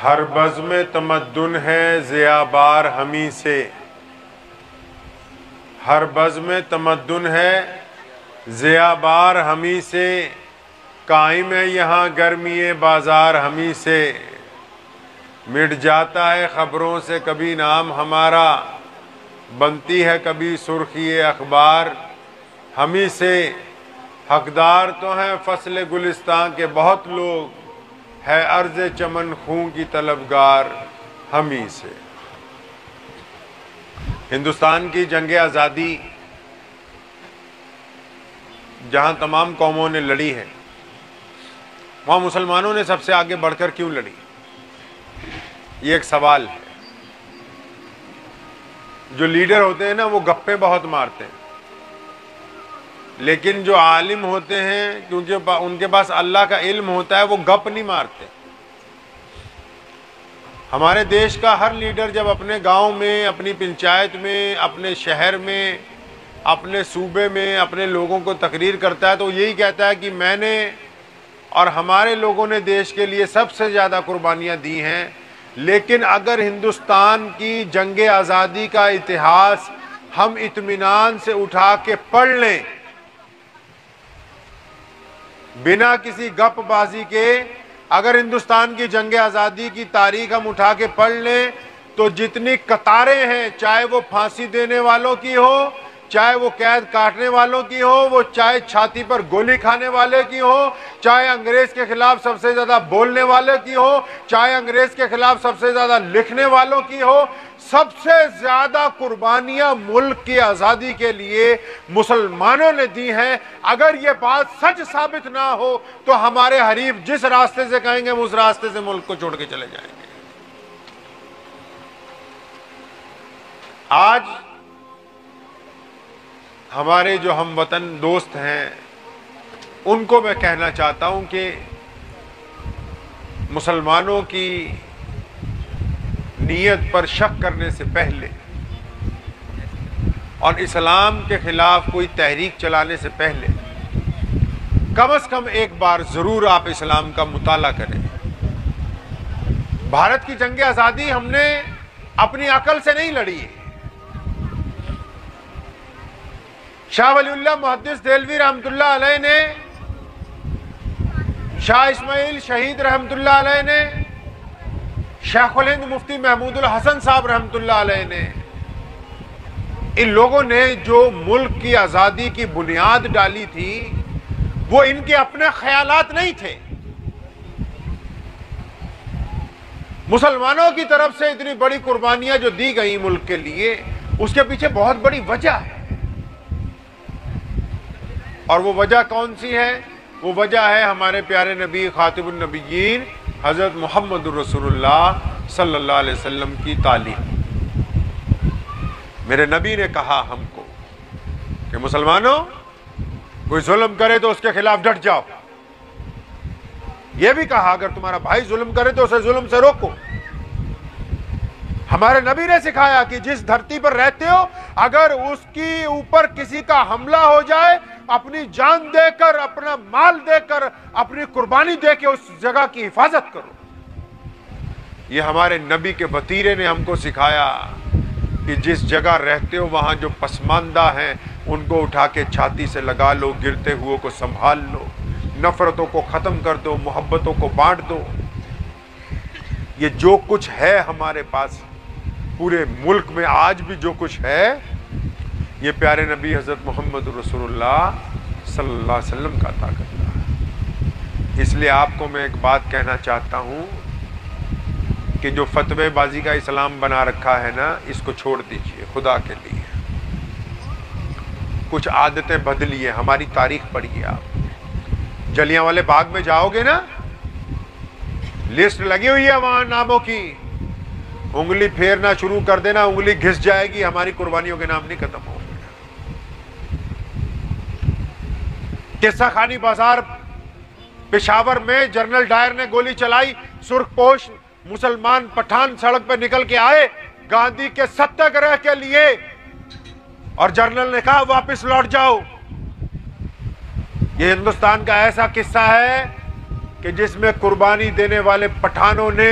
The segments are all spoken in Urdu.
ہر بزم تمدن ہے ضیابار ہمیں سے، ہر بزم تمدن ہے ضیابار ہمیں سے، قائم ہے یہاں گرمی بازار ہمیں سے، مٹ جاتا ہے خبروں سے کبھی نام ہمارا، بنتی ہے کبھی سرخی اخبار ہمیں سے، حقدار تو ہیں فصل گلستان کے بہت لوگ، ہے عرض چمن خون کی طلبگار ہمیں سے۔ ہندوستان کی جنگ آزادی جہاں تمام قوموں نے لڑی ہے، وہاں مسلمانوں نے سب سے آگے بڑھ کر کیوں لڑی؟ یہ ایک سوال ہے۔ جو لیڈر ہوتے ہیں نا وہ گپے بہت مارتے ہیں، لیکن جو عالم ہوتے ہیں کیونکہ ان کے پاس اللہ کا علم ہوتا ہے وہ گپ نہیں مارتے۔ ہمارے دیش کا ہر لیڈر جب اپنے گاؤں میں، اپنی پنچایت میں، اپنے شہر میں، اپنے صوبے میں اپنے لوگوں کو تقریر کرتا ہے تو یہی کہتا ہے کہ میں نے اور ہمارے لوگوں نے دیش کے لیے سب سے زیادہ قربانیاں دی ہیں۔ لیکن اگر ہندوستان کی جنگ آزادی کا اتہاس ہم اطمینان سے اٹھا کے پڑھ لیں، بنا کسی گپ بازی کے، اگر ہندوستان کی جنگ آزادی کی تاریخ ہم اٹھا کے پڑھ لیں تو جتنی قطاریں ہیں، چاہے وہ پھانسی دینے والوں کی ہو، چاہے وہ قید کاٹنے والوں کی ہو، وہ چاہے چھاتی پر گولی کھانے والے کی ہو، چاہے انگریز کے خلاف سب سے زیادہ بولنے والے کی ہو، چاہے انگریز کے خلاف سب سے زیادہ لکھنے والوں کی ہو، سب سے زیادہ قربانیاں ملک کی آزادی کے لیے مسلمانوں نے دی ہیں۔ اگر یہ بات سچ ثابت نہ ہو تو ہمارے حریف جس راستے سے کہیں گے ہم اس راستے سے ملک کو چھوڑ کے چلے جائیں گے۔ آج ہمارے جو ہم وطن دوست ہیں ان کو میں کہنا چاہتا ہوں کہ مسلمانوں کی نیت پر شک کرنے سے پہلے اور اسلام کے خلاف کوئی تحریک چلانے سے پہلے کم از کم ایک بار ضرور آپ اسلام کا مطالعہ کریں۔ بھارت کی جنگ آزادی ہم نے اپنی عقل سے نہیں لڑی ہے۔ شاہ ولی اللہ محدث دہلوی رحمۃ اللہ علیہ نے، شاہ اسماعیل شہید رحمۃ اللہ علیہ نے، شیخ الہند مفتی محمود الحسن صاحب رحمۃ اللہ علیہ نے، ان لوگوں نے جو ملک کی آزادی کی بنیاد ڈالی تھی وہ ان کے اپنے خیالات نہیں تھے۔ مسلمانوں کی طرف سے اتنی بڑی قربانیاں جو دی گئی ملک کے لیے، اس کے پیچھے بہت بڑی وجہ ہے۔ اور وہ وجہ کون سی ہے؟ وہ وجہ ہے ہمارے پیارے نبی خاتم النبیین حضرت محمد رسول اللہ صلی اللہ علیہ وسلم کی تعلیم۔ میرے نبی نے کہا ہم کو کہ مسلمانوں، کوئی ظلم کرے تو اس کے خلاف ڈٹ جاؤ۔ یہ بھی کہا اگر تمہارا بھائی ظلم کرے تو اسے ظلم سے روکو۔ ہمارے نبی نے سکھایا کہ جس دھرتی پر رہتے ہو اگر اس کی اوپر کسی کا حملہ ہو جائے، اپنی جان دے کر، اپنا مال دے کر، اپنی قربانی دے کے اس جگہ کی حفاظت کرو۔ یہ ہمارے نبی کے وتیرے نے ہم کو سکھایا کہ جس جگہ رہتے ہو وہاں جو پسماندہ ہیں ان کو اٹھا کے چھاتی سے لگا لو، گرتے ہوئے کو سنبھال لو، نفرتوں کو ختم کر دو، محبتوں کو بانٹ دو۔ یہ جو کچھ ہے ہمارے پاس پورے ملک میں آج بھی جو کچھ ہے، یہ پیارے نبی حضرت محمد رسول اللہ صلی اللہ علیہ وسلم کا عطا کرتا ہے۔ اس لیے آپ کو میں ایک بات کہنا چاہتا ہوں کہ جو فتوی بازی کا اسلام بنا رکھا ہے نا، اس کو چھوڑ دیجئے خدا کے لیے۔ کچھ عادتیں بدلیے، ہماری تاریخ پڑھیے۔ آپ جلیانوالے باغ میں جاؤ گے نا، لسٹ لگی ہوئی ہے وہاں ناموں کی، انگلی پھیرنا شروع کر دینا، انگلی گھس جائے گی، ہماری قربانیوں کے نام نہیں ختم ہو گے۔ قصہ خانی بازار پشاور میں جنرل ڈائر نے گولی چلائی، سرخ پوش مسلمان پٹھان سڑک پہ نکل کے آئے گاندھی کے ستیہ کے لیے، اور جنرل نے کہا واپس لوٹ جاؤ۔ یہ ہندوستان کا ایسا قصہ ہے کہ جس میں قربانی دینے والے پٹھانوں نے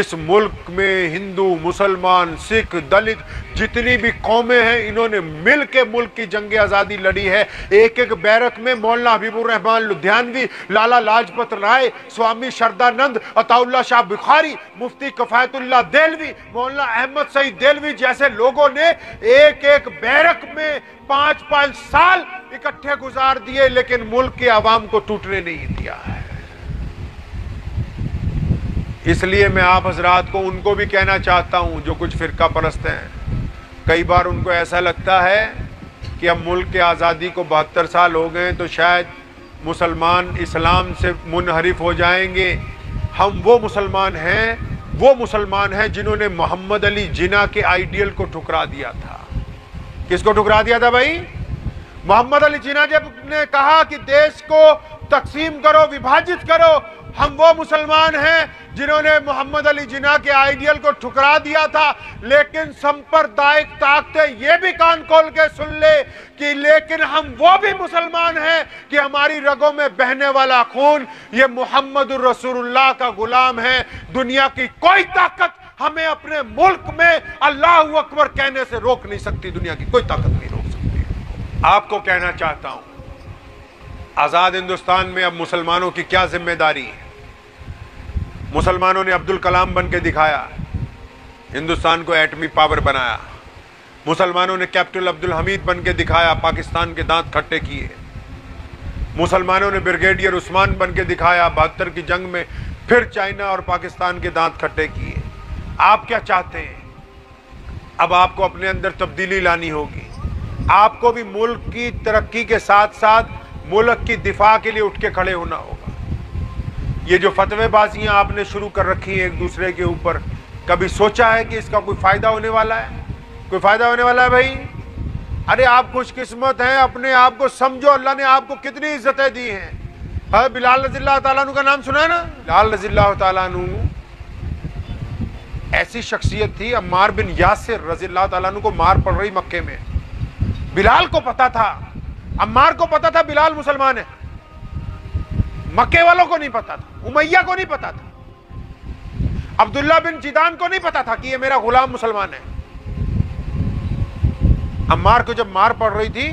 اس ملک میں ہندو، مسلمان، سکھ، دلت جتنی بھی قومیں ہیں انہوں نے مل کے ملک کی جنگ آزادی لڑی ہے۔ ایک ایک بیرک میں مولانا حبیب الرحمان لدھیانوی، لالا لاجپت رائے، سوامی شردانند، عطا اللہ شاہ بخاری، مفتی کفایت اللہ دہلوی، مولانا احمد سعید دہلوی جیسے لوگوں نے ایک ایک بیرک میں 5 سال اکٹھے گزار دیے، لیکن ملک کے عوام کو ٹوٹنے نہیں دیا ہے۔ اس لیے میں آپ حضرات کو ان کو بھی کہنا چاہتا ہوں جو کچھ فرقہ پرست ہیں، کئی بار ان کو ایسا لگتا ہے کہ اب ملک کے آزادی کو 72 سال ہو گئے تو شاید مسلمان اسلام سے منحرف ہو جائیں گے۔ ہم وہ مسلمان ہیں جنہوں نے محمد علی جناح کے آئیڈیل کو ٹھکرا دیا تھا۔ کس کو ٹھکرا دیا تھا بھائی؟ محمد علی جناح جب نے کہا کہ دیش کو تقسیم کرو، وبھاجت کرو، ہم وہ مسلمان ہیں جنہوں نے محمد علی جناح کے آئیڈیل کو ٹھکرا دیا تھا۔ لیکن سمپردائک طاقتیں یہ بھی کان کھول کے سن لے کہ لیکن ہم وہ بھی مسلمان ہیں کہ ہماری رگوں میں بہنے والا خون یہ محمد الرسول اللہ کا غلام ہے۔ دنیا کی کوئی طاقت ہمیں اپنے ملک میں اللہ اکبر کہنے سے روک نہیں سکتی، دنیا کی کوئی طاقت نہیں روک سکتی۔ آپ کو کہنا چاہتا ہوں، آزاد ہندوستان میں اب مسلمانوں کی کیا ذمہ داری ہے؟ مسلمانوں نے عبدالکلام بن کے دکھایا، ہندوستان کو ایٹمی پاور بنایا۔ مسلمانوں نے کیپٹن عبدالحمید بن کے دکھایا، پاکستان کے دانت کھٹے کیے۔ مسلمانوں نے بریگیڈیئر عثمان بن کے دکھایا، 72 کی جنگ میں پھر چائنا اور پاکستان کے دانت کھٹے کیے۔ آپ کیا چاہتے ہیں؟ اب آپ کو اپنے اندر تبدیلی لانی ہوگی۔ آپ کو بھی ملک کی ترقی کے ساتھ ساتھ ملک کی دفاع کے لیے اٹھ کے کھڑے ہونا ہوگا۔ یہ جو فتوے بازیاں آپ نے شروع کر رکھی ہیں ایک دوسرے کے اوپر، کبھی سوچا ہے کہ اس کا کوئی فائدہ ہونے والا ہے؟ کوئی فائدہ ہونے والا ہے بھائی؟ ارے آپ خوش قسمت ہیں، اپنے آپ کو سمجھو، اللہ نے آپ کو کتنی عزتیں دی ہیں۔ بلال رضی اللہ تعالیٰ عنہ کا نام سنا ہے نا؟ بلال رضی اللہ تعالیٰ عنہ ایسی شخصیت تھی، عمار بن یاسر رضی اللہ تعالیٰ عنہ کو مار پڑ رہی مکے میں، بلال کو پتا تھا، عمار کو پتا تھا بلال مسلمان ہے، مکے والوں کو نہیں پتا تھا، امیہ کو نہیں پتا تھا، عبداللہ بن جدان کو نہیں پتا تھا کہ یہ میرا غلام مسلمان ہے۔ عمار کو جب مار پڑ رہی تھی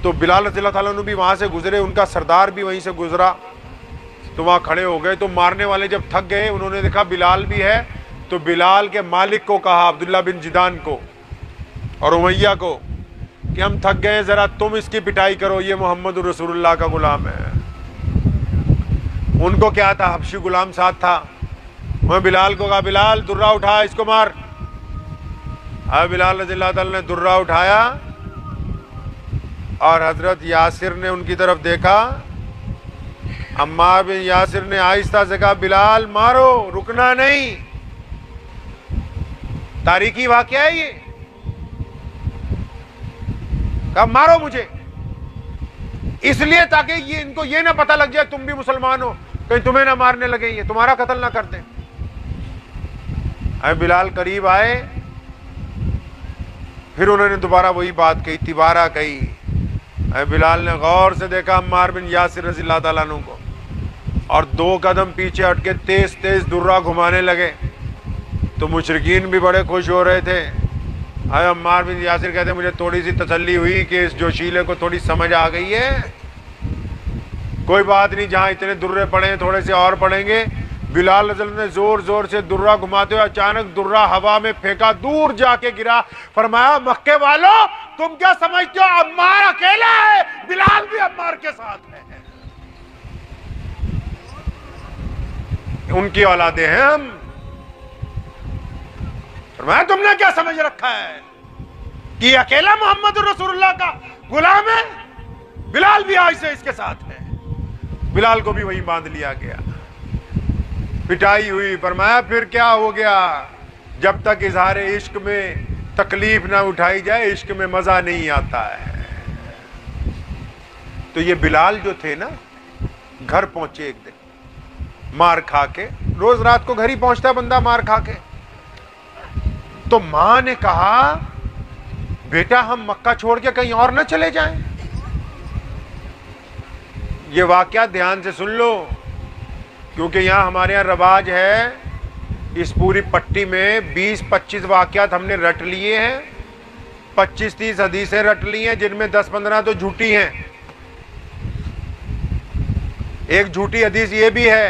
تو بلال رضی اللہ تعالیٰ عنہ بھی وہاں سے گزرے، ان کا سردار بھی وہیں سے گزرا، تو وہاں کھڑے ہو گئے۔ تو مارنے والے جب تھک گئے، انہوں نے دیکھا بلال بھی ہے، تو بلال کے مالک کو کہا، عبداللہ بن جدان کو اور امیہ کو، کہ ہم تھک گئے، ذرا تم اس کی پٹائی کرو، یہ محمد رسول اللہ کا غلام ہے۔ ان کو کیا تھا؟ حبشی غلام ساتھ تھا۔ میں بلال کو کہا، بلال درہ اٹھا، اس کو مار۔ بلال رضی اللہ تعالیٰ نے درہ اٹھایا اور حضرت یاسر نے ان کی طرف دیکھا، عمار بن یاسر نے آہستہ سے کہا، بلال مارو، رکنا نہیں۔ تاریخی واقعہ ہے یہ، کہا مارو مجھے، اس لیے تاکہ یہ ان کو یہ نہ پتہ لگ جائے تم بھی مسلمان ہو، کہیں تمہیں نہ مارنے لگے، یہ تمہارا قتل نہ کرتے۔ بلال قریب آئے، پھر انہوں نے دوبارہ وہی بات کہی، تیبارہ کہی۔ بلال نے غور سے دیکھا عمار بن یاسر رضی اللہ تعالیٰ عنہ کو، اور 2 قدم پیچھے ہٹ کے تیز تیز درہ گھمانے لگے۔ تو مشرکین بھی بڑے خوش ہو رہے تھے۔ عمار بن یاسر کہتے ہیں، مجھے تھوڑی سی تسلی ہوئی کہ اس جوشیلے کو تھوڑی سمجھ آ گئی ہے، کوئی بات نہیں، جہاں اتنے درے پڑے ہیں تھوڑے سے اور پڑیں گے۔ بلال رضی اللہ نے زور زور سے درہ گھماتے ہوئے اچانک درہ ہوا میں پھینکا، دور جا کے گرا۔ فرمایا، مکے والوں تم کیا سمجھتے ہو عمار اکیلا ہے؟ بلال بھی عمار کے ساتھ ہے، ان کی اولادیں ہیں ہم۔ فرمایا، تم نے کیا سمجھ رکھا ہے کہ یہ اکیلا محمد رسول اللہ کا غلام ہے؟ بلال بھی آج سے اس کے ساتھ ہے۔ بلال کو بھی وہی باندھ لیا گیا، پٹائی ہوئی۔ فرمایا، پھر کیا ہو گیا؟ جب تک اظہار عشق میں تکلیف نہ اٹھائی جائے، عشق میں مزہ نہیں آتا ہے۔ تو یہ بلال جو تھے نا، گھر پہنچے ایک دن مار کھا کے، روز رات کو گھر ہی پہنچتا ہے بندہ مار کھا کے۔ تو ماں نے کہا، بیٹا ہم مکہ چھوڑ کے کہیں اور نہ چلے جائیں۔ یہ واقعہ دھیان سے سن لو، کیونکہ یہاں ہمارے یہاں رواج ہے اس پوری پٹی میں 20-25 واقعات ہم نے رٹ لیے ہیں، 25-30 حدیثیں رٹ لی ہیں، جن میں 10-15 تو جھوٹی ہیں۔ ایک جھوٹی حدیث یہ بھی ہے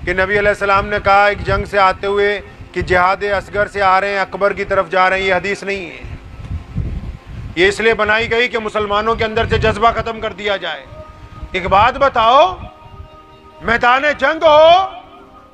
کہ نبی علیہ السلام نے کہا ایک جنگ سے آتے ہوئے کہ جہاد اصغر سے آ رہے ہیں، اکبر کی طرف جا رہے ہیں، یہ حدیث نہیں ہے۔ یہ اس لیے بنائی گئی کہ مسلمانوں کے اندر سے جذبہ ختم کر دیا جائے۔ ایک بات بتاؤ، میدان جنگ ہو،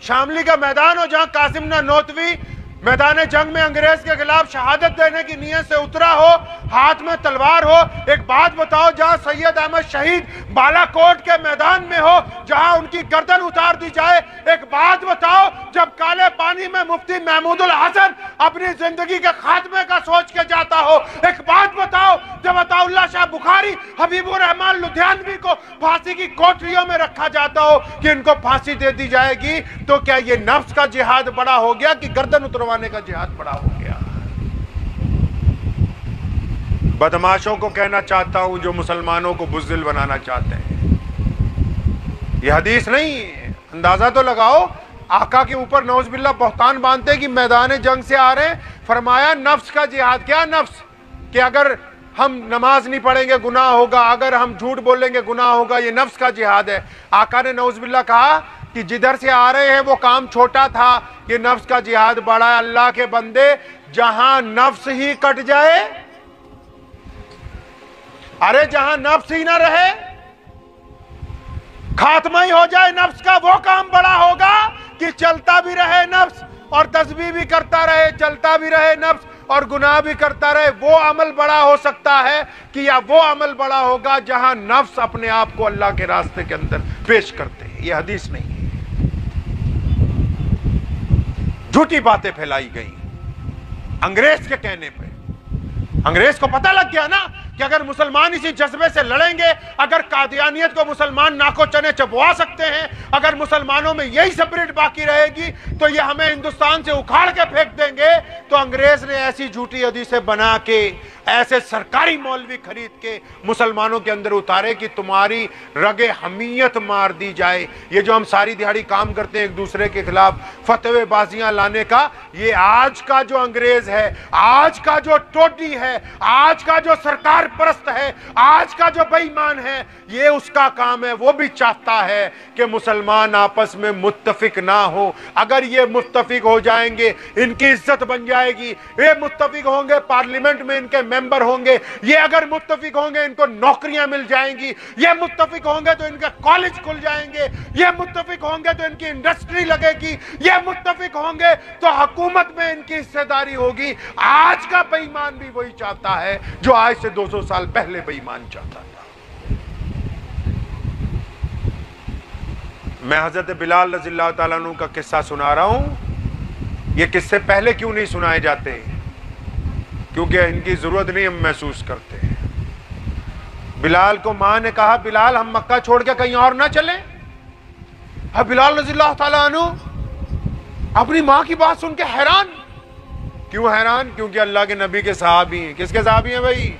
شاملی کا میدان ہو، جہاں قاسم نانوتوی میدان جنگ میں انگریز کے خلاف شہادت دینے کی نیت سے اترا ہو، ہاتھ میں تلوار ہو، ایک بات بتاؤ، جہاں سید احمد شہید بالا کوٹ کے میدان میں ہو، جہاں ان کی گردن اتار دی جائے، ایک بات بتاؤ، جب کالے پانی میں مفتی محمود الحسن اپنی زندگی کے خاتمے کا سوچ کے جاتا ہو، ایک بات بتاؤ، جب عطا اللہ شاہ بخاری، حبیب الرحمان لدھیانوی کو پھانسی کی کوٹریوں میں رکھا جاتا ہو کہ ان کو پھانسی دے دی جائے گی، تو کیا یہ نفس کا جہاد بڑا ہو گیا کہ گردن اتروانے کا جہاد بڑا ہو گیا؟ بدماشوں کو کہنا چاہتا ہوں جو مسلمانوں کو بزدل بنانا چاہتے ہیں، یہ حدیث نہیں ہے۔ اندازہ تو لگاؤ، آقا کے اوپر نعوذ باللہ بہتان باندھتے کہ میدان جنگ سے آ رہے ہیں، فرمایا نفس کا جہاد۔ کیا نفس؟ کہ اگر ہم نماز نہیں پڑھیں گے گناہ ہوگا، اگر ہم جھوٹ بولیں گے گناہ ہوگا، یہ نفس کا جہاد ہے۔ آقا نے نعوذ باللہ کہا کہ جدھر سے آ رہے ہیں وہ کام چھوٹا تھا، یہ نفس کا جہاد بڑا ہے۔ اللہ کے بندے، جہاں نفس ہی کٹ جائے، ارے جہاں نفس ہی نہ رہے، خاتمہ ہی ہو جائے نفس کا، وہ کام بڑا ہوگا کہ چلتا بھی رہے نفس اور تسبیح بھی کرتا رہے، چلتا بھی رہے نفس اور گناہ بھی کرتا رہے۔ وہ عمل بڑا ہو سکتا ہے کہ یا وہ عمل بڑا ہوگا جہاں نفس اپنے آپ کو اللہ کے راستے کے اندر پیش کرتے ہیں۔ یہ حدیث نہیں ہے، جھوٹی باتیں پھیلائی گئی انگریز کے کہنے پہ۔ انگریز کو پتہ لگ گیا نا کہ اگر مسلمان اسی جذبے سے لڑیں گے، اگر قادیانیت کو مسلمان ناکو چنے چبوا سکتے ہیں، اگر مسلمانوں میں یہی سپرٹ باقی رہے گی تو یہ ہمیں ہندوستان سے اکھاڑ کے پھینک دیں گے۔ تو انگریز نے ایسی جھوٹی حدیثیں بنا کے، ایسے سرکاری مولوی خرید کے مسلمانوں کے اندر اتارے کہ تمہاری رگ حمیت مار دی جائے۔ یہ جو ہم ساری دیہاڑی کام کرتے ہیں ایک دوسرے کے خلاف فتوی بازیاں لانے کا، یہ آج کا جو انگریز ہے، آج کا جو ٹوٹی ہے، آج کا جو سرکار پرست ہے، آج کا جو بے ایمان ہے، یہ اس کا کام ہے۔ وہ بھی چاہتا ہے کہ مسلمان آپس میں متفق نہ ہو۔ اگر یہ متفق ہو جائیں گے، ان کی عزت بن جائے گی، یہ متفق ہوں گے، پارلیمنٹ میں ان کے ممبر ہوں گے، یہ اگر متفق ہوں گے ان کو نوکریاں مل جائیں گی، یہ متفق ہوں گے تو ان کے کالج کھل جائیں گے، یہ متفق ہوں گے تو ان کی انڈسٹری لگے گی، یہ متفق ہوں گے تو حکومت میں ان کی حصہ داری ہوگی۔ آج کا بے ایمان بھی وہی چاہتا ہے جو آج سے 200 سال پہلے بے ایمان چاہتا تھا۔ میں حضرت بلال رضی اللہ تعالیٰ عنہ کا قصہ سنا رہا ہوں۔ یہ قصے پہلے کیوں نہیں سنائے جاتے؟ کیونکہ ان کی ضرورت نہیں ہم محسوس کرتے۔ بلال کو ماں نے کہا بلال ہم مکہ چھوڑ کے کہیں اور نہ چلیں۔ اب بلال رضی اللہ تعالیٰ عنہ اپنی ماں کی بات سن کے حیران۔ کیوں حیران؟ کیونکہ اللہ کے نبی کے صحابی ہیں۔ کس کے صحابی ہیں بھائی؟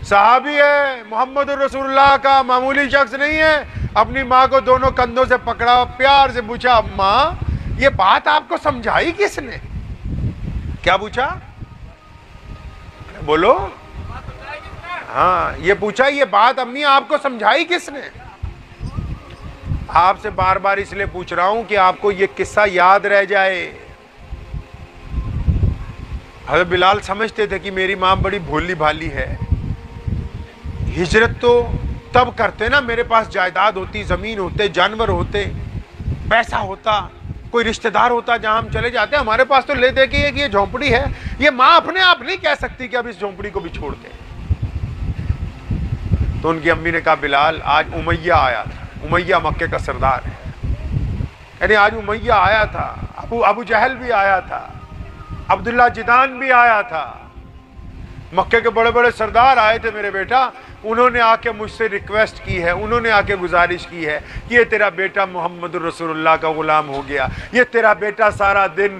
صحابی ہے، محمد رسول اللہ کا معمولی شخص نہیں ہے۔ اپنی ماں کو دونوں کندھوں سے پکڑا، پیار سے پوچھا ماں یہ بات آپ کو سمجھائی کس نے؟ کیا پوچھا؟ بولو۔ ہاں یہ پوچھا یہ بات امی آپ کو سمجھائی کس نے؟ آپ سے بار بار اس لیے پوچھ رہا ہوں کہ آپ کو یہ قصہ یاد رہ جائے۔ حضرت بلال سمجھتے تھے کہ میری ماں بڑی بھولی بھالی ہے، ہجرت تو تب کرتے نا میرے پاس جائیداد ہوتی، زمین ہوتے، جانور ہوتے، پیسہ ہوتا، کوئی رشتہ دار ہوتا، جہاں ہم چلے جاتے۔ ہمارے پاس تو لے دے کے یہ جھونپڑی ہے۔ یہ ماں اپنے آپ نہیں کہہ سکتی کہ اب اس جھونپڑی کو بھی چھوڑ دیں۔ تو ان کی امی نے کہا بلال آج امیہ آیا تھا۔ امیہ مکے کا سردار ہے، یعنی آج امیہ آیا تھا، ابو جہل بھی آیا تھا، عبداللہ جدان بھی آیا تھا، مکے کے بڑے بڑے سردار آئے تھے میرے بیٹا۔ انہوں نے آ کے مجھ سے ریکویسٹ کی ہے، انہوں نے آ کے گزارش کی ہے کہ یہ تیرا بیٹا محمد رسول اللہ کا غلام ہو گیا، یہ تیرا بیٹا سارا دن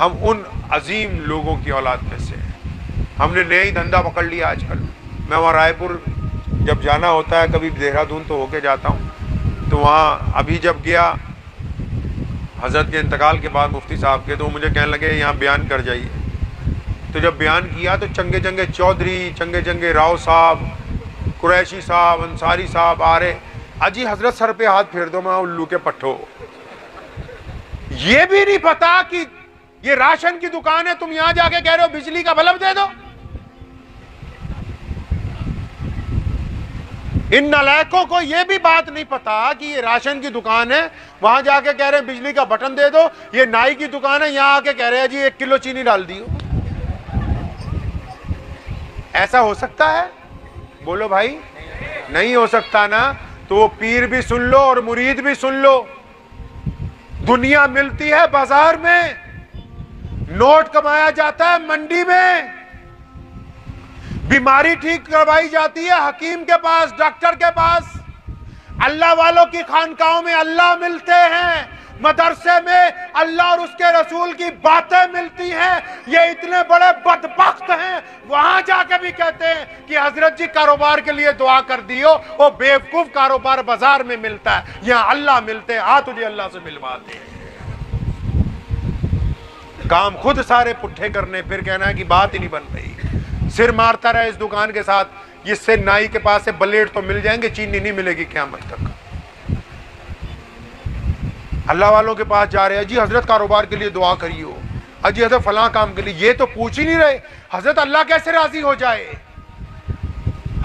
ہم ان عظیم لوگوں کی اولاد میں سے ہیں. ہم نے نیا ہی دھندا پکڑ لیا آج کل. میں وہاں رائے پور جب جانا ہوتا ہے, کبھی دہرادون تو ہو کے جاتا ہوں, تو وہاں ابھی جب گیا حضرت کے انتقال کے بعد مفتی صاحب کے, تو مجھے کہنے لگے یہاں بیان کر جائیے. تو جب بیان کیا تو چنگے چنگے چودھری, چنگے چنگے راؤ صاحب, قریشی صاحب, انصاری صاحب آ رہے. اجی حضرت سر پہ ہاتھ پھیر دو, میں الو کے پٹھو. یہ بھی نہیں پتا کہ یہ راشن کی دکان ہے, تم یہاں جا کے کہہ رہے ہو بجلی کا بلب دے دو. ان نالائقوں کو یہ بھی بات نہیں پتا کہ یہ راشن کی دکان ہے, وہاں جا کے کہہ رہے ہیں بجلی کا بٹن دے دو. یہ نائی کی دکان ہے, یہاں آ کے کہہ رہے ہیں جی 1 کلو چینی ڈال دیو. ایسا ہو سکتا ہے؟ بولو بھائی, نہیں ہو سکتا نا. تو وہ پیر بھی سن لو اور مرید بھی سن لو. دنیا ملتی ہے بازار میں, نوٹ کمایا جاتا ہے منڈی میں, بیماری ٹھیک کروائی جاتی ہے حکیم کے پاس, ڈاکٹر کے پاس. اللہ والوں کی خانقاہوں میں اللہ ملتے ہیں, مدرسے میں اللہ اور اس کے رسول کی باتیں ملتی ہیں. یہ اتنے بڑے بدبخت ہیں, وہاں جا کے بھی کہتے ہیں کہ حضرت جی کاروبار کے لیے دعا کر دیو. وہ بیوقوف کاروبار بازار میں ملتا ہے, یہاں اللہ ملتے ہیں, تجھے اللہ سے ملواتے ہیں. کام خود سارے پٹھے کرنے, پھر کہنا ہے کہ بات ہی نہیں بن رہی. سر مارتا رہے اس دکان کے ساتھ, اس سے نائی کے پاس سے بلیڈ تو مل جائیں گے, چینی نہیں ملے گی قیامت تک. اللہ والوں کے پاس جا رہے ہیں, جی حضرت کاروبار کے لیے دعا کریو, جی حضرت فلاں کام کے لیے. یہ تو پوچھ ہی نہیں رہے حضرت اللہ کیسے راضی ہو جائے,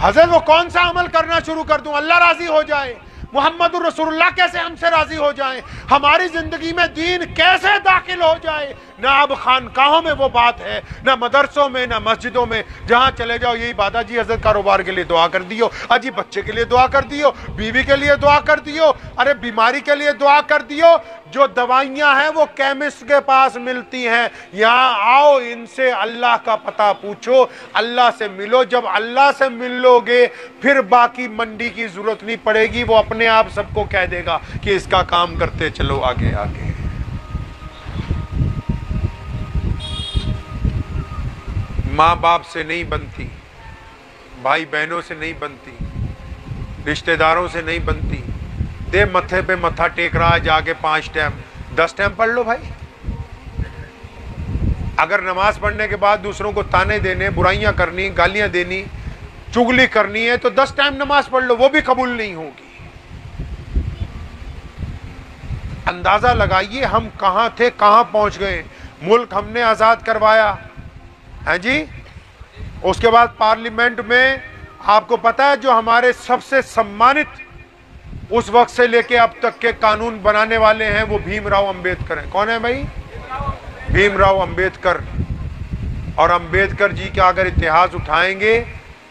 حضرت وہ کون سا عمل کرنا شروع کر دوں اللہ راضی ہو جائے, محمد الرسول اللہ کیسے ہم سے راضی ہو جائیں, ہماری زندگی میں دین کیسے داخل ہو جائے. نہ اب خانقاہوں میں وہ بات ہے, نہ مدرسوں میں, نہ مسجدوں میں. جہاں چلے جاؤ یہی بات ہے, جی حضرت کاروبار کے لیے دعا کر دیو, جی بچے کے لیے دعا کر دیو, بیوی کے لیے دعا کر دیو, ارے بیماری کے لیے دعا کر دیو. جو دوائیاں ہیں وہ کیمسٹ کے پاس ملتی ہیں, یہاں آؤ ان سے اللہ کا پتہ پوچھو, اللہ سے ملو. جب اللہ سے ملو گے پھر باقی منڈی کی ضرورت نہیں پڑے گی, وہ اپنے آپ سب کو کہہ دے گا کہ اس کا کام کرتے چلو آگے آگے. ماں باپ سے نہیں بنتی, بھائی بہنوں سے نہیں بنتی, رشتہ داروں سے نہیں بنتی. دے متھے پہ متھا ٹیک رہا ہے جا کے 5 ٹائم 10 ٹائم پڑھ لو بھائی. اگر نماز پڑھنے کے بعد دوسروں کو تانے دینے, برائیاں کرنی, گالیاں دینی, چگلی کرنی ہے تو 10 ٹائم نماز پڑھ لو, وہ بھی قبول نہیں ہوگی. اندازہ لگائیے ہم کہاں تھے کہاں پہنچ گئے. ملک ہم نے آزاد کروایا ہے جی, اس کے بعد پارلیمنٹ میں آپ کو پتا ہے جو ہمارے سب سے سمانت اس وقت سے لے کے اب تک کے قانون بنانے والے ہیں وہ بھیم راؤ امبیڈکر ہیں. کون ہے بھائی؟ بھیم راؤ امبیڈکر. اور امبیڈکر جی کا اگر اتہاس اٹھائیں گے,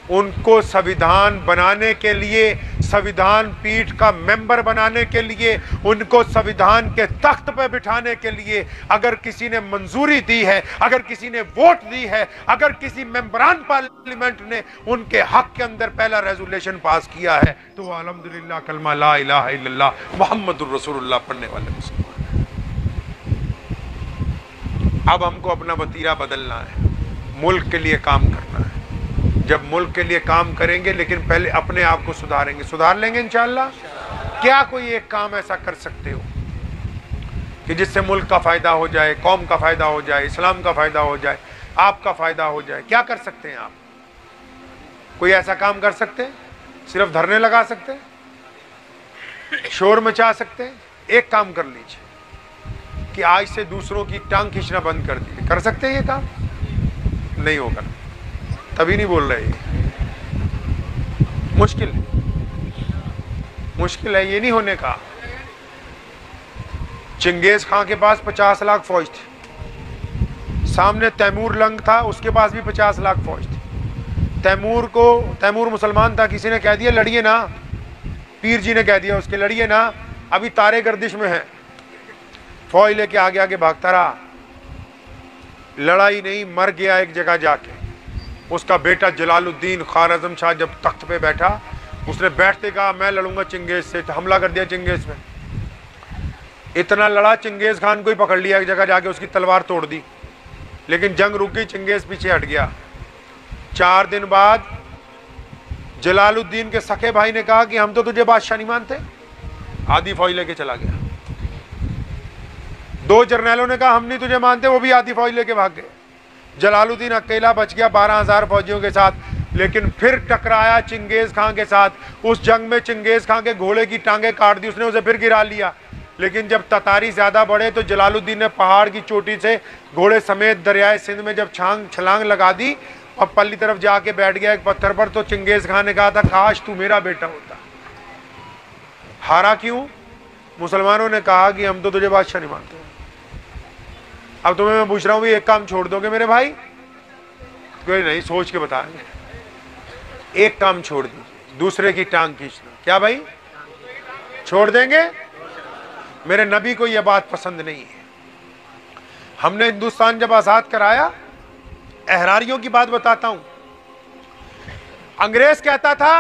ان کو سویدھان بنانے کے لیے, سویدھان پیٹھ کا ممبر بنانے کے لیے, ان کو سویدھان کے تخت پہ بٹھانے کے لیے اگر کسی نے منظوری دی ہے, اگر کسی نے ووٹ دی ہے, اگر کسی ممبران پارلیمنٹ نے ان کے حق کے اندر پہلا ریزولوشن پاس کیا ہے, تو وہ الحمدللہ کلمہ لا الہ الا اللہ محمد الرسول اللہ پڑھنے والے مسلمان ہیں. اب ہم کو اپنا وتیرہ بدلنا ہے, ملک کے لیے کام کرنا ہے. جب ملک کے لیے کام کریں گے لیکن پہلے اپنے آپ کو سدھاریں گے, سدھار لیں گے انشاءاللہ. کیا کوئی ایک کام ایسا کر سکتے ہو کہ جس سے ملک کا فائدہ ہو جائے, قوم کا فائدہ ہو جائے, اسلام کا فائدہ ہو جائے, آپ کا فائدہ ہو جائے؟ کیا کر سکتے ہیں آپ؟ کوئی ایسا کام کر سکتے ہیں؟ صرف دھرنے لگا سکتے ہیں, شور مچا سکتے ہیں؟ ایک کام کر لیجیے کہ آج سے دوسروں کی ٹانگ کھینچنا بند کر دیجیے. کر سکتے ہیں یہ کام؟ نہیں ہوگا, تبھی نہیں بول رہے. مشکل ہے, یہ نہیں ہونے کا. چنگیز خان کے پاس 50 لاکھ فوج تھی, سامنے تیمور لنگ تھا, اس کے پاس بھی 50 لاکھ فوج تھی. تیمور مسلمان تھا, کسی نے کہہ دیا لڑیے نا, پیر جی نے کہہ دیا اس کے لڑیے نا, ابھی تارے گردش میں ہیں. فوج لے کے آگے آگے بھاگتا رہا, لڑائی نہیں, مر گیا ایک جگہ جا کے. اس کا بیٹا جلال الدین خوارزم شاہ جب تخت پہ بیٹھا, اس نے بیٹھتے کہا میں لڑوں گا چنگیز سے, حملہ کر دیا چنگیز پہ. اتنا لڑا, چنگیز خان کو ہی پکڑ لیا ایک جگہ جا کے, اس کی تلوار توڑ دی, لیکن جنگ رک گئی, چنگیز پیچھے ہٹ گیا. 4 دن بعد جلال الدین کے سکے بھائی نے کہا کہ ہم تو تجھے بادشاہ نہیں مانتے, آدھی فوج لے کے چلا گیا. 2 جرنیلوں نے کہا ہم نہیں تجھے مانتے, وہ بھی آدھی فوج لے کے بھاگ گئے. جلال الدین اکیلا بچ گیا 12,000 فوجیوں کے ساتھ, لیکن پھر ٹکرایا چنگیز خان کے ساتھ. اس جنگ میں چنگیز خان کے گھوڑے کی ٹانگیں کاٹ دی, اس نے اسے پھر گرا لیا. لیکن جب تتاری زیادہ بڑھے تو جلال الدین نے پہاڑ کی چوٹی سے گھوڑے سمیت دریائے سندھ میں جب چھلانگ لگا دی اور پلی طرف جا کے بیٹھ گیا ایک پتھر پر, تو چنگیز خان نے کہا تھا کاش تو میرا بیٹا ہوتا. ہارا کیوں؟ مسلمانوں نے کہا کہ ہم تو تجھے بادشاہ نہیں مانتے. اب تمہیں میں پوچھ رہا ہوں, ایک کام چھوڑ دو گے میرے بھائی؟ کوئی نہیں, سوچ کے بتائیں گے. ایک کام چھوڑ دیجیے, دوسرے کی ٹانگ کھینچنا. کیا بھائی چھوڑ دیں گے؟ میرے نبی کو یہ بات پسند نہیں ہے. ہم نے ہندوستان جب آزاد کرایا, احراریوں کی بات بتاتا ہوں, انگریز کہتا تھا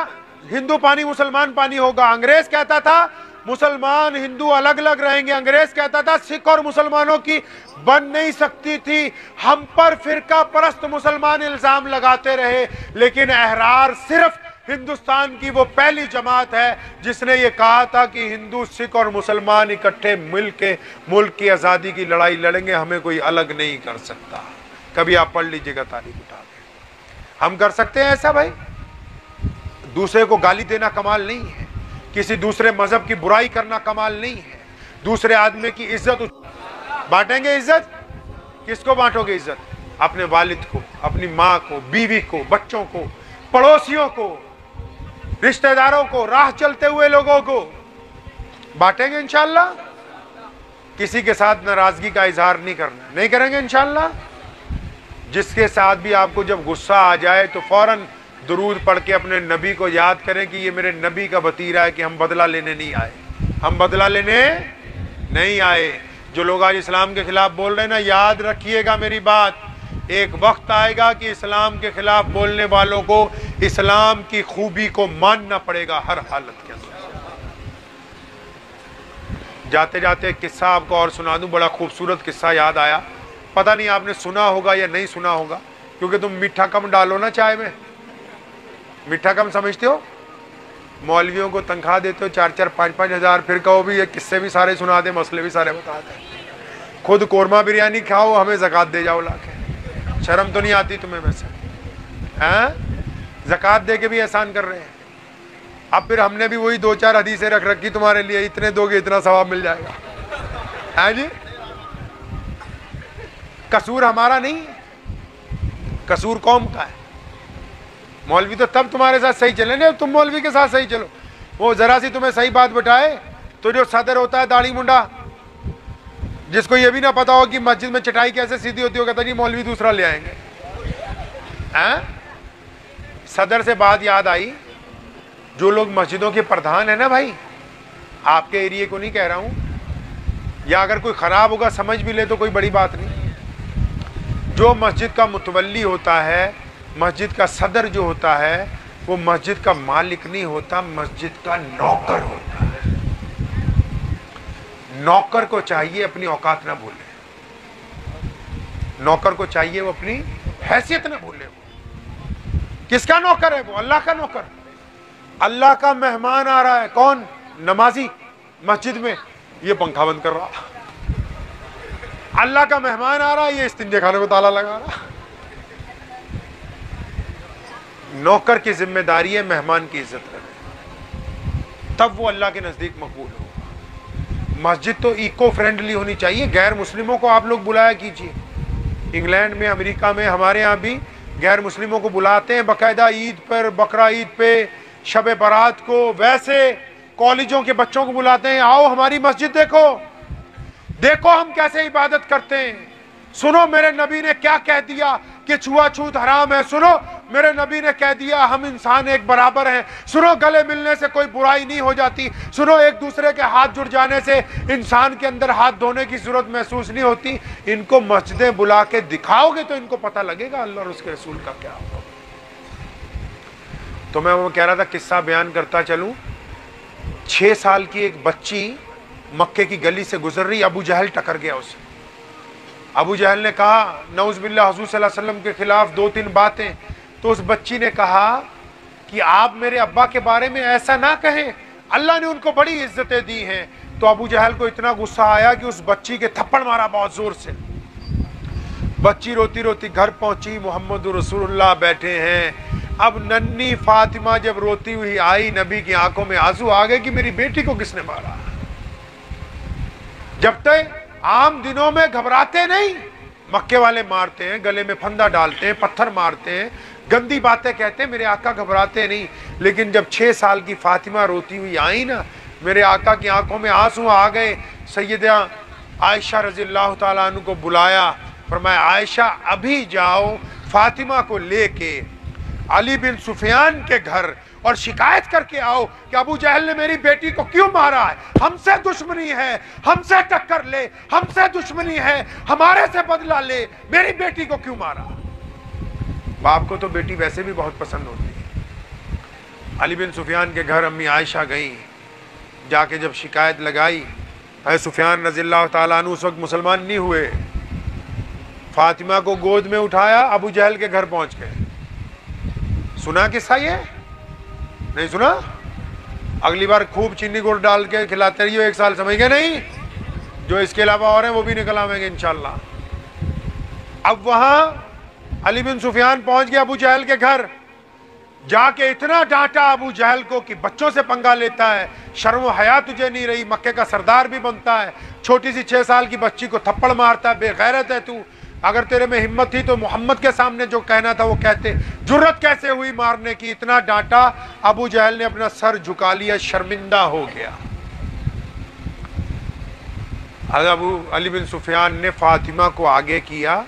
ہندو پانی مسلمان پانی ہوگا, انگریز کہتا تھا مسلمان ہندو الگ الگ رہیں گے, انگریز کہتا تھا سکھ اور مسلمانوں کی بن نہیں سکتی تھی. ہم پر فرقہ پرست مسلمان الزام لگاتے رہے, لیکن احرار صرف ہندوستان کی وہ پہلی جماعت ہے جس نے یہ کہا تھا کہ ہندو سکھ اور مسلمان اکٹھے مل کے ملک کی آزادی کی لڑائی لڑیں گے, ہمیں کوئی الگ نہیں کر سکتا. کبھی آپ پڑھ لیجئے گا تاریخ اٹھا کے. ہم کر سکتے ہیں ایسا بھائی؟ دوسرے کو گالی دینا کمال نہیں ہے, کسی دوسرے مذہب کی برائی کرنا کمال نہیں ہے, دوسرے آدمی کی عزت. بانٹیں گے عزت؟ کس کو بانٹو گے عزت؟ اپنے والد کو, اپنی ماں کو, بیوی کو, بچوں کو, پڑوسیوں کو, رشتہ داروں کو, راہ چلتے ہوئے لوگوں کو بانٹیں گے انشاءاللہ. کسی کے ساتھ ناراضگی کا اظہار نہیں کرنا, نہیں کریں گے انشاءاللہ. جس کے ساتھ بھی آپ کو جب غصہ آ جائے تو فوراً درود پڑھ کے اپنے نبی کو یاد کریں کہ یہ میرے نبی کا وطیرہ ہے کہ ہم بدلہ لینے نہیں آئے, ہم بدلہ لینے نہیں آئے. جو لوگ آج اسلام کے خلاف بول رہے ہیں نا, یاد رکھیے گا میری بات, ایک وقت آئے گا کہ اسلام کے خلاف بولنے والوں کو اسلام کی خوبی کو ماننا پڑے گا ہر حالت کے اندر. جاتے جاتے ایک قصہ آپ کو اور سنا دوں, بڑا خوبصورت قصہ یاد آیا. پتہ نہیں آپ نے سنا ہوگا یا نہیں سنا ہوگا, کیونکہ تم میٹھا کم ڈالو نا چائے میں. میٹھا کم سمجھتے ہو, مولویوں کو تنخواہ دیتے ہو 4-4 5-5 ہزار, پھر کہو بھی یہ قصے بھی سارے سنا دیں, مسئلے بھی سارے بتا دیں. خود قورمہ بریانی کھاؤ, ہمیں زکوٰۃ دے جاؤ لا کے. شرم تو نہیں آتی تمہیں ویسے؟ زکوٰۃ دے کے بھی احسان کر رہے ہیں. اب پھر ہم نے بھی وہی 2-4 حدیثیں رکھ رکھی تمہارے لیے, اتنے دو گے اتنا ثواب مل جائے گا. ہے جی, قصور ہمارا نہیں ہے, قصور قوم کا ہے. مولوی تو تب تمہارے ساتھ صحیح چلے نا, تم مولوی کے ساتھ صحیح چلو. وہ ذرا سی تمہیں صحیح بات بتائے تو جو صدر ہوتا ہے داڑھی منڈا, جس کو یہ بھی نہ پتا ہو کہ مسجد میں چٹائی کیسے سیدھی ہوتی ہو, کہتا نہیں مولوی دوسرا لے آئیں گے. صدر سے بات یاد آئی, جو لوگ مسجدوں کے پردھان ہیں نا بھائی, آپ کے ایریے کو نہیں کہہ رہا ہوں, یا اگر کوئی خراب ہوگا سمجھ بھی لے تو کوئی بڑی بات نہیں. جو مسجد کا متولی ہوتا ہے, مسجد کا صدر جو ہوتا ہے, وہ مسجد کا مالک نہیں ہوتا, مسجد کا نوکر ہوتا ہے. نوکر کو چاہیے اپنی اوقات نہ بھولے, نوکر کو چاہیے وہ اپنی حیثیت نہ بھولے. کس کا نوکر ہے وہ؟ اللہ کا نوکر. اللہ کا مہمان آ رہا ہے, کون؟ نمازی مسجد میں, یہ پنکھا بند کر رہا. اللہ کا مہمان آ رہا ہے, یہ استنجے خانے میں تالا لگا رہا. نوکر کی ذمہ داری ہے مہمان کی عزت کرے, تب وہ اللہ کے نزدیک مقبول ہوگا. مسجد تو ایکو فرینڈلی ہونی چاہیے. غیر مسلموں کو آپ لوگ بلایا کیجیے. انگلینڈ میں, امریکہ میں, ہمارے ہاں بھی غیر مسلموں کو بلاتے ہیں باقاعدہ, عید پر, بقرہ عید پہ, شب برات کو. ویسے کالجوں کے بچوں کو بلاتے ہیں, آؤ ہماری مسجد دیکھو, دیکھو ہم کیسے عبادت کرتے ہیں. سنو میرے نبی نے کیا کہہ دیا کہ چھوا چھوت حرام ہے. سنو میرے نبی نے کہہ دیا ہم انسان ایک برابر ہیں. سنو گلے ملنے سے کوئی برائی نہیں ہو جاتی. سنو ایک دوسرے کے ہاتھ جڑ جانے سے انسان کے اندر ہاتھ دھونے کی ضرورت محسوس نہیں ہوتی. ان کو مسجدیں بلا کے دکھاؤ گے تو ان کو پتہ لگے گا اللہ اور اس کے رسول کا کیا ہوگا. تو میں وہ کہہ رہا تھا, قصہ بیان کرتا چلوں. 6 سال کی ایک بچی مکے کی گلی سے گزر رہی، ابو جہل ٹکر گیا اسے. ابو جہل نے کہا نعوذ باللہ حضور صلی اللہ علیہ وسلم کے خلاف 2-3 باتیں. تو اس بچی نے کہا کہ آپ میرے ابا کے بارے میں ایسا نہ کہیں، اللہ نے ان کو بڑی عزتیں دی ہیں. تو ابو جہل کو اتنا غصہ آیا کہ اس بچی کے تھپڑ مارا بہت زور سے. بچی روتی روتی گھر پہنچی، محمد رسول اللہ بیٹھے ہیں. اب ننھی فاطمہ جب روتی ہوئی آئی، نبی کی آنکھوں میں آنسو آ گئے کہ میری بیٹی کو کس نے مارا. جب تک عام دنوں میں گھبراتے نہیں، مکے والے مارتے ہیں، گلے میں پھندا ڈالتے ہیں، پتھر مارتے ہیں، گندی باتیں کہتے ہیں، میرے آقا گھبراتے نہیں. لیکن جب 6 سال کی فاطمہ روتی ہوئی آئی نا، میرے آقا کی آنکھوں میں آنسو آ گئے. سیدہ عائشہ رضی اللہ تعالیٰ عنہ کو بلایا، فرمایا عائشہ ابھی جاؤ فاطمہ کو لے کے علی بن سفیان کے گھر اور شکایت کر کے آؤ کہ ابو جہل نے میری بیٹی کو کیوں مارا ہے، ہم سے دشمنی ہے، ہم سے ٹکر لے، ہم سے دشمنی ہے، ہمارے سے بدلہ لے، میری بیٹی کو کیوں مارا. باپ کو تو بیٹی ویسے بھی بہت پسند ہوتی ہے. علی بن سفیان کے گھر امی عائشہ گئیں، جا کے جب شکایت لگائی. اے سفیان رضی اللہ تعالیٰ عنہ اس وقت مسلمان نہیں ہوئے. فاطمہ کو گود میں اٹھایا، ابو جہل کے گھر پہنچ گئے. سنا قصہ یہ نہیں سنا؟ اگلی بار خوب چینی گڑ ڈال کے کھلاتے رہیے 1 سال، سمجھ گئے نہیں؟ جو اس کے علاوہ اور ہیں وہ بھی نکل آویں گے انشاءاللہ. اب وہاں علی بن سفیان پہنچ گیا ابو جہل کے گھر. جا کے اتنا ڈانٹا ابو جہل کو کہ بچوں سے پنگا لیتا ہے، شرم و حیا تجھے نہیں رہی، مکے کا سردار بھی بنتا ہے، چھوٹی سی 6 سال کی بچی کو تھپڑ مارتا ہے، بے غیرت ہے تو. اگر تیرے میں ہمت تھی تو محمد کے سامنے جو کہنا تھا وہ کہتے، جرت کیسے ہوئی مارنے کی. اتنا ڈانٹا، ابو جہل نے اپنا سر جھکا لیا، شرمندہ ہو گیا. ابو علی بن سفیان نے فاطمہ کو آگے کیا،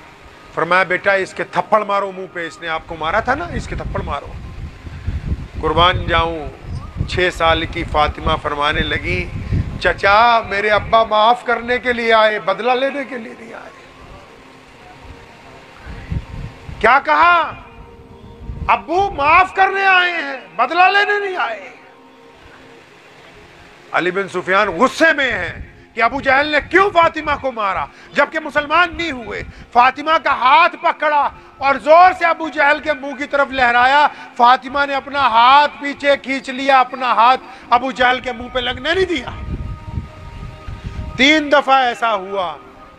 فرمایا بیٹا اس کے تھپڑ مارو منہ پہ، اس نے آپ کو مارا تھا نا، اس کے تھپڑ مارو. قربان جاؤں 6 سال کی فاطمہ فرمانے لگی چچا میرے ابا معاف کرنے کے لیے آئے، بدلہ لینے کے لیے نہیں آئے. کیا کہا؟ ابو معاف کرنے آئے ہیں، بدلہ لینے نہیں آئے. علی بن سفیان غصے میں ہیں کہ ابو جہل نے کیوں فاطمہ کو مارا جبکہ مسلمان نہیں ہوئے. فاطمہ کا ہاتھ پکڑا اور زور سے ابو جہل کے منہ کی طرف لہرایا. فاطمہ نے اپنا ہاتھ پیچھے کھینچ لیا، اپنا ہاتھ ابو جہل کے منہ پہ لگنے نہیں دیا. 3 دفعہ ایسا ہوا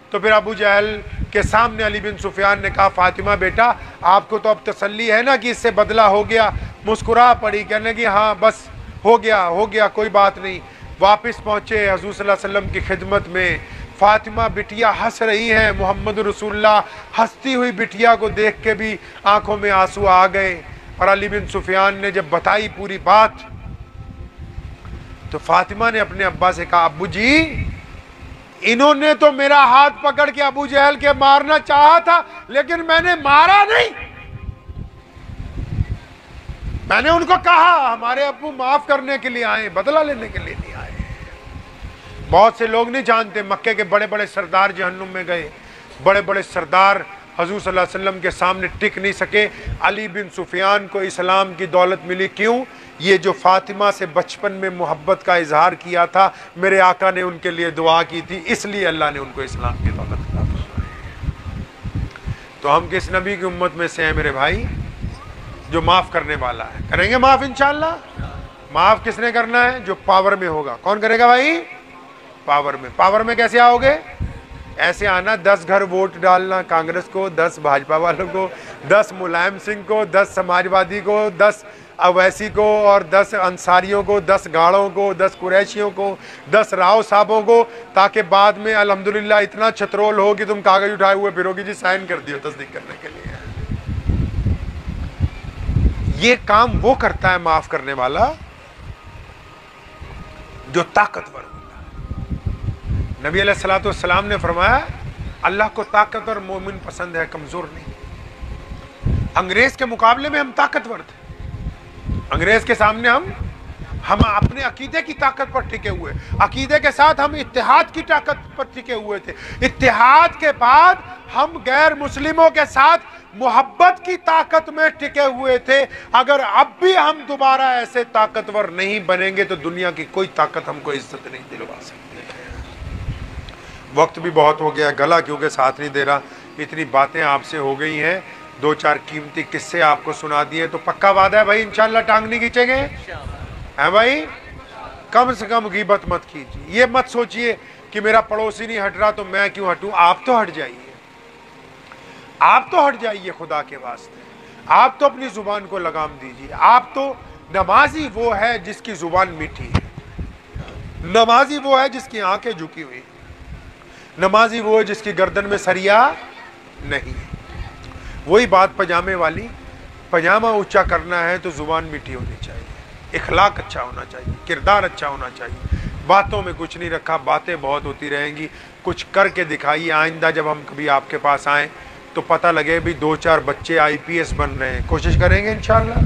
تو پھر ابو جہل کے سامنے علی بن سفیان نے کہا فاطمہ بیٹا آپ کو تو اب تسلی ہے نا کہ اس سے بدلہ ہو گیا. مسکرا پڑی، کہنے لگی ہاں بس ہو گیا کوئی بات نہیں. واپس پہنچے حضور صلی اللہ علیہ وسلم کی خدمت میں. فاطمہ بٹیا ہنس رہی ہیں، محمد رسول اللہ ہنستی ہوئی بٹیا کو دیکھ کے بھی آنکھوں میں آنسو آ گئے. اور علی بن سفیان نے جب بتائی پوری بات تو فاطمہ نے اپنے ابا سے کہا ابو جی انہوں نے تو میرا ہاتھ پکڑ کے ابو جہل کے مارنا چاہا تھا لیکن میں نے مارا نہیں. میں نے ان کو کہا ہمارے ابو معاف کرنے کے لیے آئے، بدلہ لینے کے لیے نہیں آئے. بہت سے لوگ نہیں جانتے مکے کے بڑے بڑے سردار جہنم میں گئے، بڑے بڑے سردار حضور صلی اللہ علیہ وسلم کے سامنے ٹک نہیں سکے. علی بن سفیان کو اسلام کی دولت ملی کیوں؟ یہ جو فاطمہ سے بچپن میں محبت کا اظہار کیا تھا، میرے آقا نے ان کے لیے دعا کی تھی، اس لیے اللہ نے ان کو اسلام کی دولت عطا فرمائی. تو ہم کس نبی کی امت میں سے ہیں میرے بھائی؟ جو معاف کرنے والا ہے. کریں گے معاف انشاءاللہ؟ معاف کس نے کرنا ہے؟ جو پاور میں ہوگا. کون کرے گا بھائی؟ پاور میں. پاور میں کیسے آؤ گے؟ ایسے آنا 10 گھر ووٹ ڈالنا کانگریس کو، 10 بھاجپا والوں کو، 10 ملائم سنگھ کو، 10 سماجوادی کو، 10 اویسی کو، اور 10 انصاریوں کو، 10 گاڑوں کو، 10 قریشیوں کو، 10 راؤ صاحبوں کو، تاکہ بعد میں الحمدللہ اتنا چھترول ہو کہ تم کاغذ اٹھائے ہوئے پھرو گی جی سائن کر دیو تصدیق کرنے کے لیے. یہ کام وہ کرتا ہے معاف کرنے والا جو طاقتور ہوتا ہے. نبی علیہ الصلوۃ والسلام نے فرمایا اللہ کو طاقتور مومن پسند ہے، کمزور نہیں. انگریز کے مقابلے میں ہم طاقتور تھے. انگریز کے سامنے ہم اپنے عقیدے کی طاقت پر ٹکے ہوئے، عقیدے کے ساتھ ہم اتحاد کی طاقت پر ٹکے ہوئے تھے. اتحاد کے بعد ہم غیر مسلموں کے ساتھ محبت کی طاقت میں ٹکے ہوئے تھے. اگر اب بھی ہم دوبارہ ایسے طاقتور نہیں بنیں گے تو دنیا کی کوئی طاقت ہم کو عزت نہیں دلوا سکتی. وقت بھی بہت ہو گیا، گلا کیونکہ ساتھ نہیں دے رہا، اتنی باتیں آپ سے ہو گئی ہیں، 2-4 قیمتی قصے آپ کو سنا دیے، تو پکا وعدہ ہے بھائی انشاءاللہ ٹانگ نہیں کھینچیں گے ہیں بھائی؟ کم سے کم غیبت مت کیجیے، یہ مت سوچئے کہ میرا پڑوسی نہیں ہٹ رہا تو میں کیوں ہٹوں، آپ تو ہٹ جائیے، آپ تو ہٹ جائیے خدا کے واسطے، آپ تو اپنی زبان کو لگام دیجیے، آپ تو نمازی وہ ہے جس کی زبان میٹھی ہے، نمازی وہ ہے جس کی آنکھیں جھکی ہوئی، نمازی وہ ہے جس کی گردن میں سریا نہیں ہے۔ وہی بات پجامے والی، پجامہ اونچا کرنا ہے تو زبان میٹھی ہونی چاہیے، اخلاق اچھا ہونا چاہیے، کردار اچھا ہونا چاہیے، باتوں میں کچھ نہیں رکھا، باتیں بہت ہوتی رہیں گی، کچھ کر کے دکھائیے، آئندہ جب ہم کبھی آپ کے پاس آئیں تو پتہ لگے بھی 2-4 بچے IPS بن رہے ہیں، کوشش کریں گے انشاءاللہ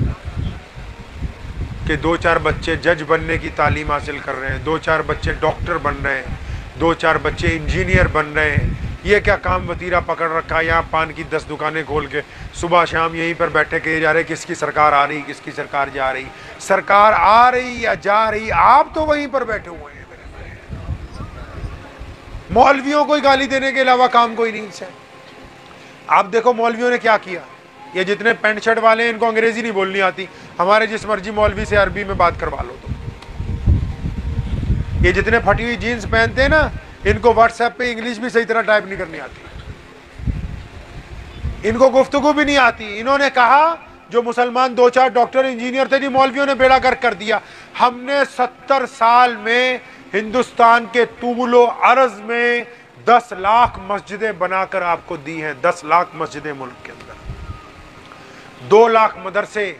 کہ 2-4 بچے جج بننے کی تعلیم حاصل کر رہے ہیں، 2-4 بچے ڈاکٹر بن رہے ہیں، 2-4 بچے انجینئر بن رہے ہیں۔ یہ کیا کام وطیرہ پکڑ رکھا ہے، یہاں پان کی 10 دکانیں کھول کے صبح شام یہیں پر بیٹھے کہے جا رہے کس کی سرکار آ رہی، کس کی سرکار جا رہی، سرکار آ رہی یا جا رہی، آپ تو وہیں پر بیٹھے ہوئے ہیں۔ مولویوں کو گالی دینے کے علاوہ کام کوئی نہیں ہے۔ آپ دیکھو مولویوں نے کیا کیا، یہ جتنے پینٹ شرٹ والے ہیں ان کو انگریزی نہیں بولنی آتی، ہمارے جس مرضی مولوی سے عربی میں بات کروا لو، تو یہ جتنے پھٹی ہوئی جینز پہنتے ہیں نا ان کو واٹس ایپ پہ انگلش بھی صحیح طرح ٹائپ نہیں کرنی آتی، ان کو گفتگو بھی نہیں آتی۔ انہوں نے کہا جو مسلمان 2-4 ڈاکٹر انجینئر تھے، جی مولویوں نے بیڑا گرک کر دیا، ہم نے 70 سال میں ہندوستان کے طول و عرض میں 10 لاکھ مسجدیں بنا کر آپ کو دی ہیں، 10 لاکھ مسجدیں ملک کے اندر، 2 لاکھ مدرسے،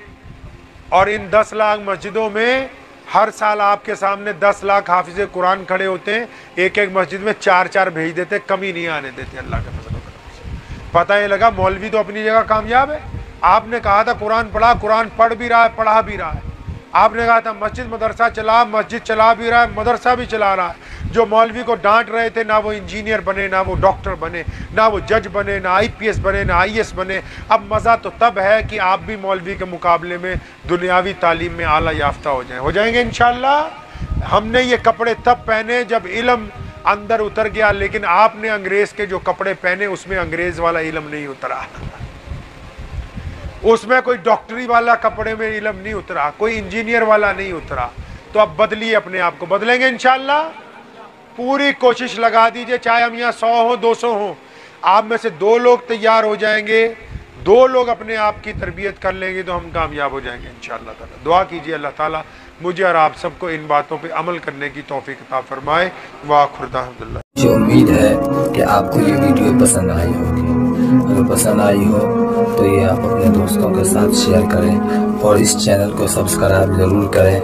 اور ان 10 لاکھ مسجدوں میں ہر سال آپ کے سامنے 10 لاکھ حافظ قرآن کھڑے ہوتے ہیں، ایک مسجد میں 4 بھیج دیتے، کمی نہیں آنے دیتے اللہ کے فضل و کرم سے۔ پتہ یہ لگا مولوی تو اپنی جگہ کامیاب ہے، آپ نے کہا تھا قرآن پڑھا، قرآن پڑھ بھی رہا ہے، پڑھا بھی رہا ہے، آپ نے کہا تھا مسجد مدرسہ چلا، مسجد چلا بھی رہا ہے، مدرسہ بھی چلا رہا ہے۔ جو مولوی کو ڈانٹ رہے تھے، نہ وہ انجینئر بنے، نہ وہ ڈاکٹر بنے، نہ وہ جج بنے، نہ IPS بنے، نہ IS بنے۔ اب مزہ تو تب ہے کہ آپ بھی مولوی کے مقابلے میں دنیاوی تعلیم میں اعلیٰ یافتہ ہو جائیں گے انشاءاللہ۔ ہم نے یہ کپڑے تب پہنے جب علم اندر اتر گیا، لیکن آپ نے انگریز کے جو کپڑے پہنے اس میں انگریز والا علم نہیں اترا، اس میں کوئی ڈاکٹری والا کپڑے میں علم نہیں اترا، کوئی انجینئر والا نہیں اترا۔ تو اب بدلیے اپنے آپ کو، بدلیں گے انشاءاللہ، پوری کوشش لگا دیجئے، چاہے ہم یہاں 100 ہوں 200 ہوں، آپ میں سے 2 لوگ تیار ہو جائیں گے، 2 لوگ اپنے آپ کی تربیت کر لیں گے تو ہم کامیاب ہو جائیں گے انشاءاللہ تعالی۔ دعا کیجئے اللہ تعالیٰ مجھے اور آپ سب کو ان باتوں پہ عمل کرنے کی توفیق عطا فرمائے۔ وآخر دعوانا مجھے امید ہے کہ آپ کو یہ ویڈیو پسند آئی ہوگی، اگر پسند آئی ہو تو یہ آپ اپنے دوستوں کے ساتھ شیئر کریں اور اس چینل کو سبسکرائب ضرور کریں۔